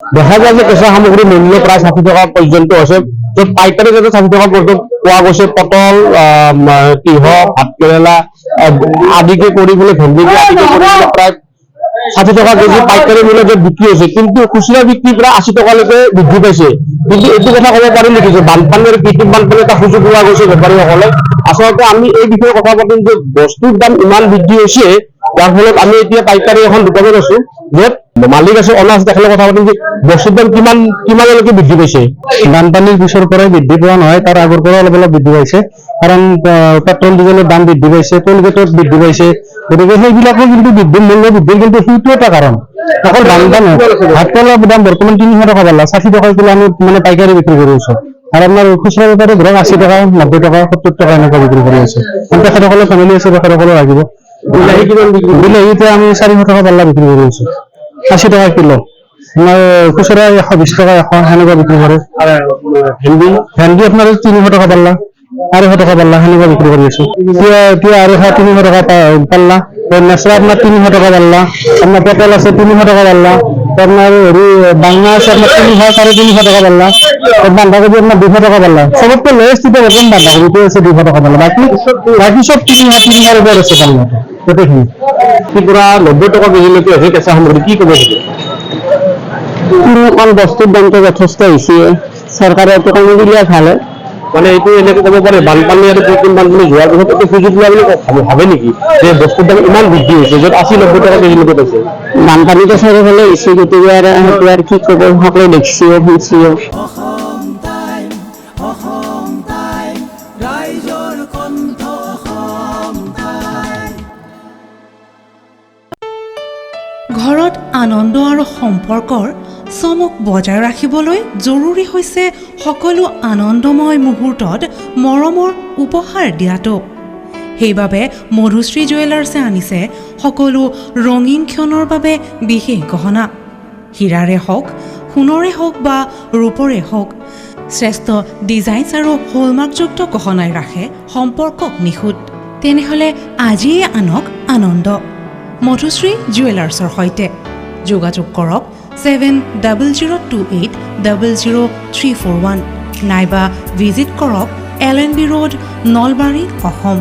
দেখা যায় যে কেঁচা সামগ্ৰীৰ মূল্য প্ৰায় 60 টকা পৰ্যন্ত আছে, য'ত পাইকাৰী ৰেটত 60 টকা পৰ্যন্ত পোৱা গৈছে। পটল, তিঁহ, ভাতকেৰেলা আদিকে কৰি পেলাই ভেন্দিকে আদিকে কৰি প্ৰায় 60 টকা কেজি পাইকাৰী মূল্যত বিক্ৰী হৈছে, কিন্তু খুচুৰা বিক্ৰী প্ৰায় 80 টকালৈকে বৃদ্ধি পাইছে। কিন্তু এইটো কথা ক'ব পাৰি নেকি যে বানপানীৰ কৃত্ৰিম বানপানী এটা সুযোগ লোৱা গৈছে বেপাৰীসকলে? আচলতে আমি এই বিষয়ে কথা পাতিম যে বস্তুৰ দাম ইমান বৃদ্ধি হৈছে, যাৰ ফলত আমি এতিয়া পাইকাৰী এখন দোকানত আছো, য'ত মালিক আছে অনাৰ্স তেখেতৰ কথা পাতিম যে বস্তুৰ দাম কিমানলৈকে বৃদ্ধি পাইছে। বানপানীৰ পিছৰ পৰাই বৃদ্ধি পোৱা নহয়, তাৰ আগৰ পৰা অলপ অলপ বৃদ্ধি পাইছে, কাৰণ পেট্ৰল ডিজেলৰ দাম বৃদ্ধি পাইছে, টোল গেটত বৃদ্ধি পাইছে, গতিকে সেইবিলাকো কিন্তু মূল্য বৃদ্ধিৰ কিন্তু সেইটো এটা কাৰণ। অকল বানপানী ভাতকেৰেলাৰ দাম বৰ্তমান 300 টকা পালা, 60 টকা কিলো আমি মানে পাইকাৰী বিক্ৰী কৰি আছো, আৰু আপোনাৰ খুচুৰা বেপাৰী ধৰক 80 টকা, 90 টকা, 70 টকা এনেকুৱা বিক্ৰী কৰি আছে। তেখেতসকলৰ ফেমিলি আছে, তেখেতসকলৰ লাগিব। বিলাহী কিমান? বিলাহী এতিয়া আমি 400 টকা পাল্লা বিক্ৰী কৰি আছো, 80 টকা কিলো। আপোনাৰ খুচুৰা 120 টকা 100 সেনেকুৱা বিক্ৰী কৰে। ভেন্দি আপোনাৰ 300 টকা পাল্লা, 250 টকা পাল্লা সেনেকুৱা বিক্ৰী কৰি আছো। এতিয়া 300 টকা পাল্লা, নেচৰা আপোনাৰ 300 টকা পাল্লা, আপোনাৰ পটল আছে 300 টকা পাল্লা, আপোনাৰ বাংলা আছে আপোনাৰ 300, 350 টকা পাল্লা, বন্ধাকবি আপোনাৰ 200 টকা পাল্লা। চবতকৈ লয়েষ্ট এতিয়া বৰ্তমান বন্ধাকবিটো আছে 200 টকা পাল্লা, বাকী চব 300 ওপৰত আছে পাল্লা গোটেইখিনি। পুৰা 90 টকা কেজিলৈকে আছে কেঁচা সামগ্ৰী, কি ক'ব লাগে? অকণ বস্তুৰ দামটো যথেষ্ট হৈছে, চৰকাৰে এইটো কমি দিলে ভাল হয়। মানে এইটো এনেকে ক'ব পাৰে বানপানী আৰু কৃত্ৰিম বানপানী যোৱাৰ পিছত এইটো সুযোগ লোৱা বুলি ভাবে নেকি যে বস্তুৰ দাম ইমান বৃদ্ধি হৈছে, য'ত 80-90 টকা কেজিলৈকে পাইছে? বানপানীটো চাৰিওফালে হৈছে, গতিকে সেইটো আৰু কি ক'ব, সকলোৱে দেখিছেও শুনিছেও। ঘৰত আনন্দ আৰু সম্পৰ্কৰ চমক বজাই ৰাখিবলৈ জৰুৰী হৈছে সকলো আনন্দময় মুহূৰ্তত মৰমৰ উপহাৰ দিয়াটো। সেইবাবে মধুশ্ৰী জুৱেলাৰ্ছে আনিছে সকলো ৰঙীন ক্ষণৰ বাবে বিশেষ গহনা। হীৰাৰে হওক, সোণৰে হওক বা ৰূপৰে হওক, শ্ৰেষ্ঠ ডিজাইনছ আৰু হলমাৰ্কযুক্ত গহনাই ৰাখে সম্পৰ্কক নিখুঁত। তেনেহ'লে আজিয়ে আনক আনন্দ মধুশ্ৰী জুৱেলাৰ্ছৰ সৈতে। যোগাযোগ কৰক 7028000341 নাইবা ভিজিট কৰক LNB ৰোড, নলবাৰী, অসম।